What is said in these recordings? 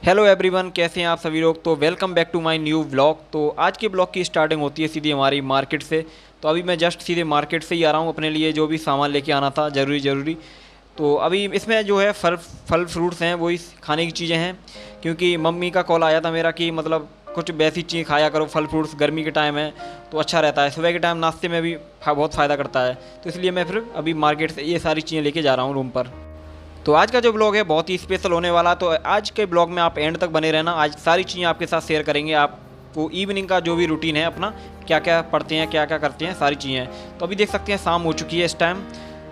Hello everyone, कैसे हैं आप सभी लोग। तो welcome back to my new vlog. तो आज के ब्लॉग की स्टार्टिंग होती है सीधी हमारी मार्केट से। तो अभी मैं जस्ट सीधे मार्केट से ही आ रहा हूँ अपने लिए जो भी सामान लेके आना था ज़रूरी। तो अभी इसमें जो है फल फ्रूट्स हैं, वही खाने की चीज़ें हैं। क्योंकि मम्मी का कॉल आया था मेरा कि मतलब कुछ वैसी चीज़ खाया करो, फल फ्रूट्स, गर्मी के टाइम है तो अच्छा रहता है। सुबह के टाइम नाश्ते में भी बहुत फ़ायदा करता है। तो इसलिए मैं फिर अभी मार्केट से ये सारी चीज़ें लेके जा रहा हूँ रूम पर। तो आज का जो ब्लॉग है बहुत ही स्पेशल होने वाला। तो आज के ब्लॉग में आप एंड तक बने रहना। आज सारी चीज़ें आपके साथ शेयर करेंगे। आपको इवनिंग का जो भी रूटीन है अपना, क्या क्या पढ़ते हैं, क्या क्या करते हैं, सारी चीज़ें। तो अभी देख सकते हैं शाम हो चुकी है इस टाइम।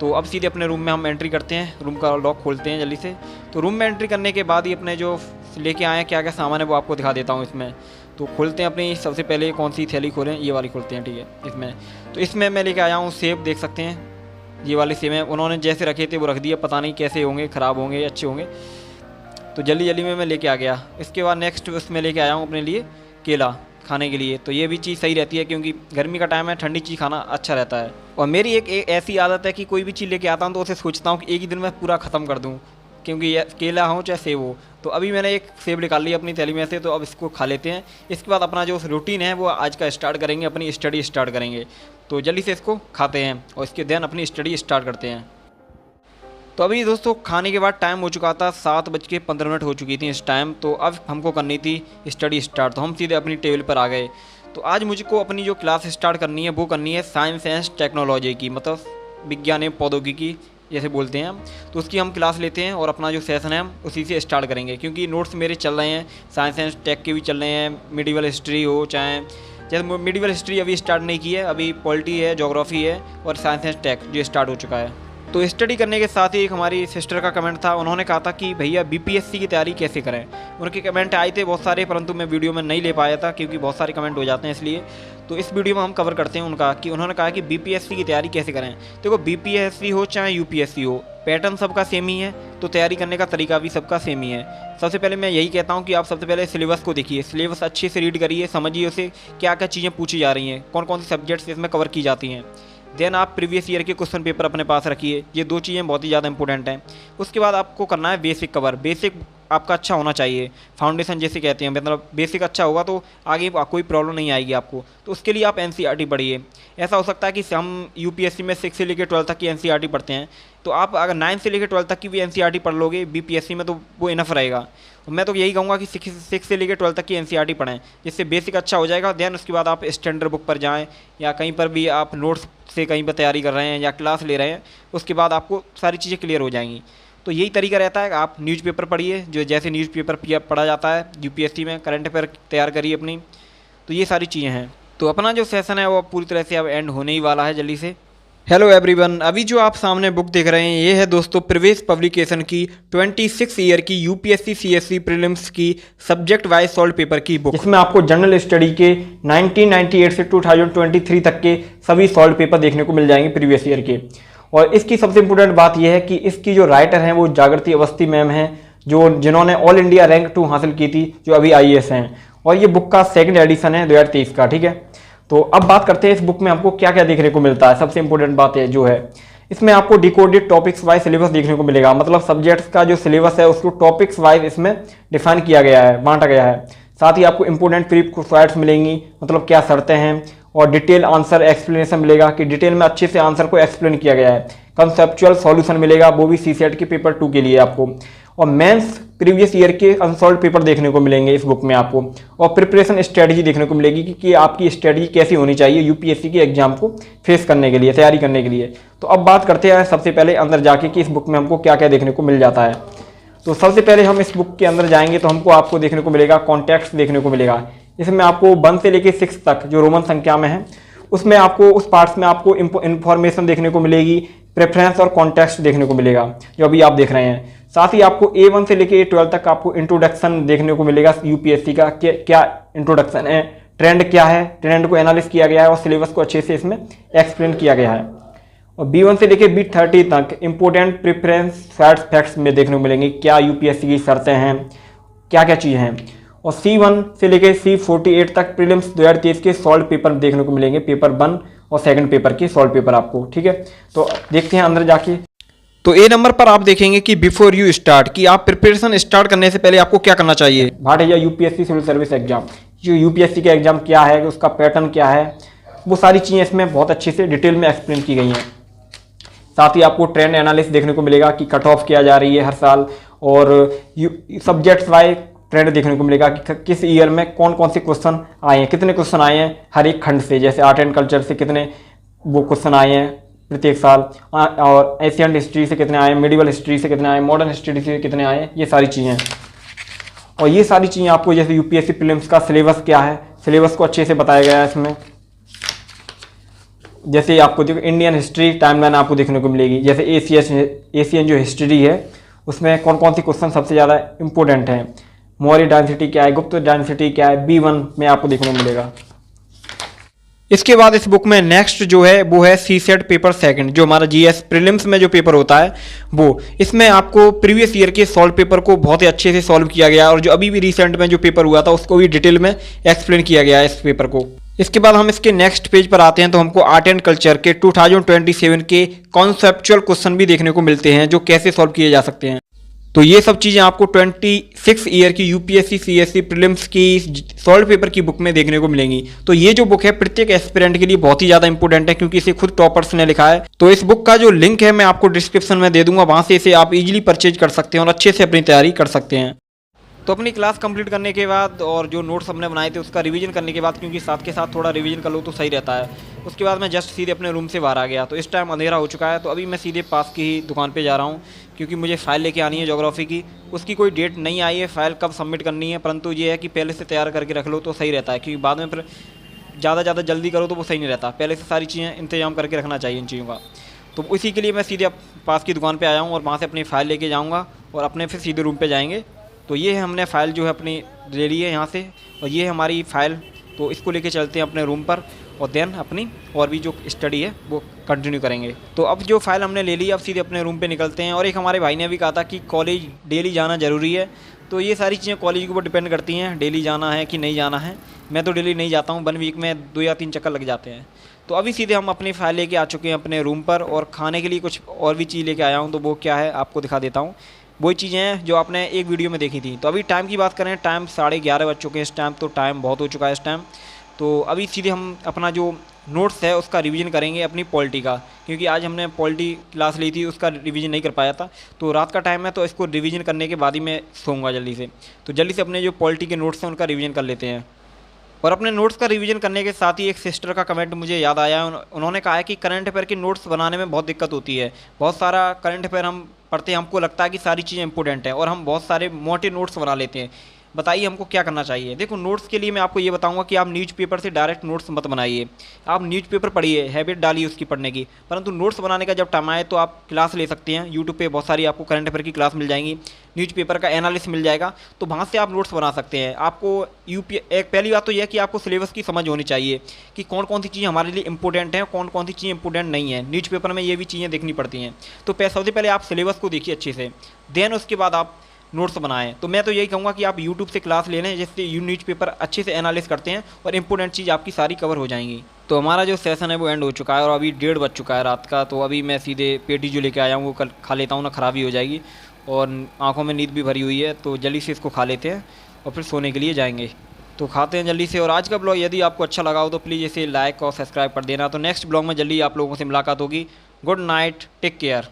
तो अब सीधे अपने रूम में हम एंट्री करते हैं, रूम का लॉक खोलते हैं जल्दी से। तो रूम में एंट्री करने के बाद ही अपने जो लेके आए हैं क्या क्या सामान है वो आपको दिखा देता हूँ इसमें। तो खोलते हैं अपनी, सबसे पहले कौन सी थैली खोलें, ये वाली खोलते हैं, ठीक है। इसमें तो इसमें मैं लेके आया हूँ सेब, देख सकते हैं ये वाले सेब हैं। उन्होंने जैसे रखे थे वो रख दिए, पता नहीं कैसे होंगे, ख़राब होंगे अच्छे होंगे। तो जल्दी में मैं लेके आ गया। इसके बाद नेक्स्ट उसमें लेके आया हूँ अपने लिए केला खाने के लिए। तो ये भी चीज़ सही रहती है क्योंकि गर्मी का टाइम है, ठंडी चीज़ खाना अच्छा रहता है। और मेरी एक ऐसी आदत है कि कोई भी चीज़ लेके आता हूँ तो उसे सोचता हूँ कि एक ही दिन में पूरा ख़त्म कर दूँ, क्योंकि ये केला हो चाहे सेब हो। तो अभी मैंने एक सेब निकाल लिया अपनी थैली में से, तो अब इसको खा लेते हैं। इसके बाद अपना जो रूटीन है वो आज का स्टार्ट करेंगे, अपनी स्टडी स्टार्ट करेंगे। तो जल्दी से इसको खाते हैं और इसके देन अपनी स्टडी स्टार्ट करते हैं। तो अभी दोस्तों खाने के बाद टाइम हो चुका था, 7:15 हो चुकी थी इस टाइम। तो अब हमको करनी थी स्टडी स्टार्ट। तो हम सीधे अपनी टेबल पर आ गए। तो आज मुझको अपनी जो क्लास स्टार्ट करनी है वो करनी है साइंस एंड टेक्नोलॉजी की, मतलब विज्ञान एवं प्रौद्योगिकी जैसे बोलते हैं हम। तो उसकी हम क्लास लेते हैं और अपना जो सेशन है हम उसी से स्टार्ट करेंगे। क्योंकि नोट्स मेरे चल रहे हैं, साइंस एंड टेक के भी चल रहे हैं, मिडिवल हिस्ट्री हो चाहे, जैसे मिडिवल हिस्ट्री अभी स्टार्ट नहीं की है, अभी पॉलिटी है, ज्योग्राफी है और साइंस एंड टेक जो स्टार्ट हो चुका है। तो स्टडी करने के साथ ही एक हमारी सिस्टर का कमेंट था, उन्होंने कहा था कि भैया बीपीएससी की तैयारी कैसे करें। उनके कमेंट आए थे बहुत सारे, परंतु मैं वीडियो में नहीं ले पाया था क्योंकि बहुत सारे कमेंट हो जाते हैं इसलिए। तो इस वीडियो में हम कवर करते हैं उनका कि उन्होंने कहा कि बीपीएससी की तैयारी कैसे करें। देखो बीपीएससी हो चाहे यूपीएससी हो, पैटर्न सबका सेम ही है, तो तैयारी करने का तरीका भी सबका सेम ही है। सबसे पहले मैं यही कहता हूँ कि आप सबसे पहले सिलेबस को देखिए, सिलेबस अच्छे से रीड करिए, समझिए उसे क्या क्या चीज़ें पूछी जा रही हैं, कौन कौन सी सब्जेक्ट्स इसमें कवर की जाती हैं। देन आप प्रीवियस ईयर के क्वेश्चन पेपर अपने पास रखिए, ये दो चीज़ें बहुत ही ज़्यादा इंपॉर्टेंट हैं। उसके बाद आपको करना है बेसिक कवर। बेसिक आपका अच्छा होना चाहिए, फाउंडेशन जैसे कहते हैं, मतलब बेसिक अच्छा होगा तो आगे कोई प्रॉब्लम नहीं आएगी आपको। तो उसके लिए आप एनसीईआरटी पढ़िए। ऐसा हो सकता है कि हम यूपीएससी में 6 से लेकर 12 तक की एनसीईआरटी पढ़ते हैं, तो आप अगर 9 से लेकर 12 तक की भी एनसीईआरटी पढ़ लोगे बीपीएससी में तो वो इनफ रहेगा। मैं तो यही कहूँगा कि 6 से लेकर 12 तक की एनसीईआरटी पढ़ें, जिससे बेसिक अच्छा हो जाएगा। देन उसके बाद आप स्टैंडर्ड बुक पर जाएँ या कहीं पर भी आप नोट्स से कहीं पर तैयारी कर रहे हैं या क्लास ले रहे हैं, उसके बाद आपको सारी चीज़ें क्लियर हो जाएंगी। तो यही तरीका रहता है, आप न्यूज़पेपर पढ़िए, जो जैसे न्यूज़पेपर पढ़ा जाता है यूपीएससी में, करंट अफेयर तैयार करिए अपनी। तो ये सारी चीज़ें हैं। तो अपना जो सेशन है वो पूरी तरह से अब एंड होने ही वाला है जल्दी से। हेलो एवरीवन, अभी जो आप सामने बुक देख रहे हैं ये है दोस्तों प्रवेश पब्लिकेशन की 26 ईयर की यूपीएससी सीएससी प्रीलिम्स की सब्जेक्ट वाइज सॉल्व पेपर की बुक। इसमें आपको जनरल स्टडी के 1998 से 2023 तक के सभी सॉल्व पेपर देखने को मिल जाएंगे प्रीवियस ईयर के। और इसकी सबसे इंपॉर्टेंट बात यह है कि इसकी जो राइटर हैं वो जागृति अवस्थी मैम हैं, जिन्होंने ऑल इंडिया रैंक 2 हासिल की थी, जो अभी आईएएस हैं। और ये बुक का सेकंड एडिशन है 2023 का, ठीक है। तो अब बात करते हैं इस बुक में हमको क्या क्या देखने को मिलता है। सबसे इंपॉर्टेंट बात है जो है, इसमें आपको डिकोडेड टॉपिक्स वाइज सिलेबस देखने को मिलेगा। मतलब सब्जेक्ट्स का जो सिलेबस है उसको टॉपिक्स वाइज इसमें डिफाइन किया गया है, बांटा गया है। साथ ही आपको इंपॉर्टेंट प्रीक्वेस्ट मिलेंगी, मतलब क्या शर्तें हैं, और डिटेल आंसर एक्सप्लेनेशन मिलेगा कि डिटेल में अच्छे से आंसर को एक्सप्लेन किया गया है। कंसेप्चुअल सॉल्यूशन मिलेगा, वो भी सीसेट के पेपर 2 के लिए आपको। और मेंस प्रीवियस ईयर के अनसॉल्व पेपर देखने को मिलेंगे इस बुक में आपको। और प्रिपरेशन स्ट्रेटजी देखने को मिलेगी कि आपकी स्ट्रेटजी कैसी होनी चाहिए यूपीएससी के एग्जाम को फेस करने के लिए, तैयारी करने के लिए। तो अब बात करते हैं सबसे पहले अंदर जाके कि इस बुक में हमको क्या क्या देखने को मिल जाता है। तो सबसे पहले हम इस बुक के अंदर जाएंगे तो हमको आपको देखने को मिलेगा कॉन्टेक्स्ट देखने को मिलेगा। इसमें आपको 1 से लेकर 6 तक जो रोमन संख्या में है उसमें आपको उस पार्ट्स में आपको इंफॉर्मेशन देखने को मिलेगी, प्रेफरेंस और कॉन्टेक्स्ट देखने को मिलेगा जो अभी आप देख रहे हैं। साथ ही आपको A1 से लेकर A12 तक आपको इंट्रोडक्शन देखने को मिलेगा यूपीएससी का, क्या इंट्रोडक्शन है, ट्रेंड क्या है, ट्रेंड को एनालिस किया गया है और सिलेबस को अच्छे से इसमें एक्सप्लेन किया गया है। और B1 से लेकर B30 तक इंपोर्टेंट प्रेफरेंस फैक्ट्स में देखने को मिलेंगे, क्या यूपीएससी की शर्तें हैं, क्या क्या चीज़ हैं। और C1 से लेकर C48 तक प्रीलिम्स 2023 के सॉल्व पेपर देखने को मिलेंगे, पेपर 1 और सेकंड पेपर के सॉल्व पेपर आपको, ठीक है। तो देखते हैं अंदर जाके। तो ए नंबर पर आप देखेंगे कि बिफोर यू स्टार्ट, कि आप प्रिपरेशन स्टार्ट करने से पहले आपको क्या करना चाहिए। Bhatia UPSC civil service exam, जो यूपीएससी का एग्जाम क्या है, उसका पैटर्न क्या है, वो सारी चीज़ें इसमें बहुत अच्छे से डिटेल में एक्सप्लेन की गई हैं। साथ ही आपको ट्रेंड एनालिसिस देखने को मिलेगा कि कट ऑफ किया जा रही है हर साल, और सब्जेक्ट्स वाइज ट्रेंड देखने को मिलेगा कि किस ईयर में कौन कौन से क्वेश्चन आए हैं, कितने क्वेश्चन आए हैं हर एक खंड से, जैसे आर्ट एंड कल्चर से कितने वो क्वेश्चन आए हैं प्रत्येक साल, और एशियन हिस्ट्री से कितने आए, मिडिवल हिस्ट्री से कितने आए, मॉडर्न हिस्ट्री से कितने आए, ये सारी चीज़ें। और ये सारी चीज़ें आपको, जैसे यूपीएससी प्रीलिम्स का सिलेबस क्या है, सिलेबस को अच्छे से बताया गया है इसमें। जैसे आपको देखो इंडियन हिस्ट्री टाइमलाइन आपको देखने को मिलेगी, जैसे एशियन जो हिस्ट्री है उसमें कौन कौन सी क्वेश्चन सबसे ज़्यादा इंपॉर्टेंट हैं, मौर्य डायनेसिटी क्या है, गुप्त डायनेसिटी क्या है, B1 में आपको देखने को मिलेगा। इसके बाद इस बुक में नेक्स्ट जो है वो है सीसेट पेपर सेकंड, जो हमारा जीएस प्रीलिम्स में जो पेपर होता है वो, इसमें आपको प्रीवियस ईयर के सॉल्व पेपर को बहुत ही अच्छे से सॉल्व किया गया, और जो अभी भी रिसेंट में जो पेपर हुआ था उसको भी डिटेल में एक्सप्लेन किया गया है इस पेपर को। इसके बाद हम इसके नेक्स्ट पेज पर आते हैं तो हमको आर्ट एंड कल्चर के 2027 के कॉन्सेप्चुअल क्वेश्चन भी देखने को मिलते हैं, जो कैसे सॉल्व किए जा सकते हैं। तो ये सब चीज़ें आपको 26 ईयर की यूपीएससी सीएससी प्रीलिम्स की सॉल्व पेपर की बुक में देखने को मिलेंगी। तो ये जो बुक है प्रत्येक एस्पिरेंट के लिए बहुत ही ज़्यादा इंपॉर्टेंट है, क्योंकि इसे खुद टॉपर्स ने लिखा है। तो इस बुक का जो लिंक है मैं आपको डिस्क्रिप्शन में दे दूंगा, वहाँ से इसे आप इजीली परचेज कर सकते हैं और अच्छे से अपनी तैयारी कर सकते हैं। तो अपनी क्लास कंप्लीट करने के बाद और जो नोट्स हमने बनाए थे उसका रिवीजन करने के बाद, क्योंकि साथ के साथ थोड़ा रिवीजन कर लो तो सही रहता है, उसके बाद मैं जस्ट सीधे अपने रूम से बाहर आ गया। तो इस टाइम अंधेरा हो चुका है, तो अभी मैं सीधे पास की ही दुकान पे जा रहा हूँ, क्योंकि मुझे फ़ाइल लेके आनी है ज्योग्राफी की। उसकी कोई डेट नहीं आई है फ़ाइल कब सबमिट करनी है, परंतु ये है कि पहले से तैयार करके रख लो तो सही रहता है, क्योंकि बाद में फिर ज़्यादा जल्दी करो तो वो सही नहीं रहता। पहले से सारी चीज़ें इंतजाम करके रखना चाहिए इन चीज़ों का। तो इसी के लिए मैं सीधे पास की दुकान पर आया हूँ और वहाँ से अपनी फ़ाइल लेके जाऊँगा और अपने फिर सीधे रूम पर जाएँगे। तो ये है हमने फ़ाइल जो है अपनी ले ली है यहाँ से, और ये है हमारी फ़ाइल। तो इसको लेके चलते हैं अपने रूम पर और देन अपनी और भी जो स्टडी है वो कंटिन्यू करेंगे। तो अब जो फ़ाइल हमने ले ली, अब सीधे अपने रूम पे निकलते हैं। और एक हमारे भाई ने भी कहा था कि कॉलेज डेली जाना ज़रूरी है, तो ये सारी चीज़ें कॉलेज के ऊपर डिपेंड करती हैं, डेली जाना है कि नहीं जाना है। मैं तो डेली नहीं जाता हूँ, 1 वीक में 2 या 3 चक्कर लग जाते हैं। तो अभी सीधे हम अपनी फ़ाइल लेके आ चुके हैं अपने रूम पर, और खाने के लिए कुछ और भी चीज़ लेके आया हूँ। तो वो क्या है आपको दिखा देता हूँ। वही चीज़ें हैं जो आपने एक वीडियो में देखी थी। तो अभी टाइम की बात करें, टाइम 11:30 बज चुके हैं इस टाइम, तो टाइम बहुत हो चुका है इस टाइम। तो अभी सीधे हम अपना जो नोट्स है उसका रिवीजन करेंगे अपनी पॉलिटी का, क्योंकि आज हमने पॉलिटी क्लास ली थी, उसका रिवीजन नहीं कर पाया था। तो रात का टाइम है, तो इसको रिवीजन करने के बाद ही मैं सोऊंगा जल्दी से। तो जल्दी से अपने जो पॉलिटी के नोट्स हैं उनका रिवीजन कर लेते हैं। और अपने नोट्स का रिवीजन करने के साथ ही एक सिस्टर का कमेंट मुझे याद आया। उन्होंने कहा है कि करंट अफेयर के नोट्स बनाने में बहुत दिक्कत होती है। बहुत सारा करंट अफेयर हम पढ़ते हैं, हमको लगता है कि सारी चीज़ें इंपॉर्टेंट हैं, और हम बहुत सारे मोटे नोट्स बना लेते हैं। बताइए हमको क्या करना चाहिए। देखो, नोट्स के लिए मैं आपको ये बताऊंगा कि आप न्यूज़पेपर से डायरेक्ट नोट्स मत बनाइए। आप न्यूज़पेपर पढ़िए, हैबिट डालिए उसकी पढ़ने की, परंतु नोट्स बनाने का जब टाइम आए तो आप क्लास ले सकते हैं। यूट्यूब पे बहुत सारी आपको करंट अफेयर की क्लास मिल जाएंगी, न्यूज़पेपर का एनालिसिस मिल जाएगा, तो वहाँ से आप नोट्स बना सकते हैं। आपको एक पहली बात तो यह है कि आपको सिलेबस की समझ होनी चाहिए कि कौन कौन सी चीज़ें हमारे लिए इंपॉर्टेंट हैं, कौन कौन सी चीज़ें इंपॉर्टेंट नहीं है। न्यूज़पेपर में ये भी चीज़ें देखनी पड़ती हैं। तो सबसे पहले आप सिलेबस को देखिए अच्छे से, देन उसके बाद आप नोट्स बनाएं। तो मैं तो यही कहूँगा कि आप यूट्यूब से क्लास ले लें, जिससे न्यूज़पेपर अच्छे से एनालिस करते हैं और इंपॉर्टेंट चीज़ आपकी सारी कवर हो जाएंगी। तो हमारा जो सेशन है वो एंड हो चुका है और अभी 1:30 बज चुका है रात का। तो अभी मैं सीधे पेटी जो लेके आया हूँ वो कल खा लेता हूँ ना, ख़राबी हो जाएगी, और आँखों में नींद भी भरी हुई है। तो जल्दी से इसको खा लेते हैं और फिर सोने के लिए जाएंगे। तो खाते हैं जल्दी से। और आज का ब्लॉग यदि आपको अच्छा लगा हो तो प्लीज़ इसे लाइक और सब्सक्राइब कर देना। तो नेक्स्ट ब्लॉग में जल्दी आप लोगों से मुलाकात होगी। Good night, take care.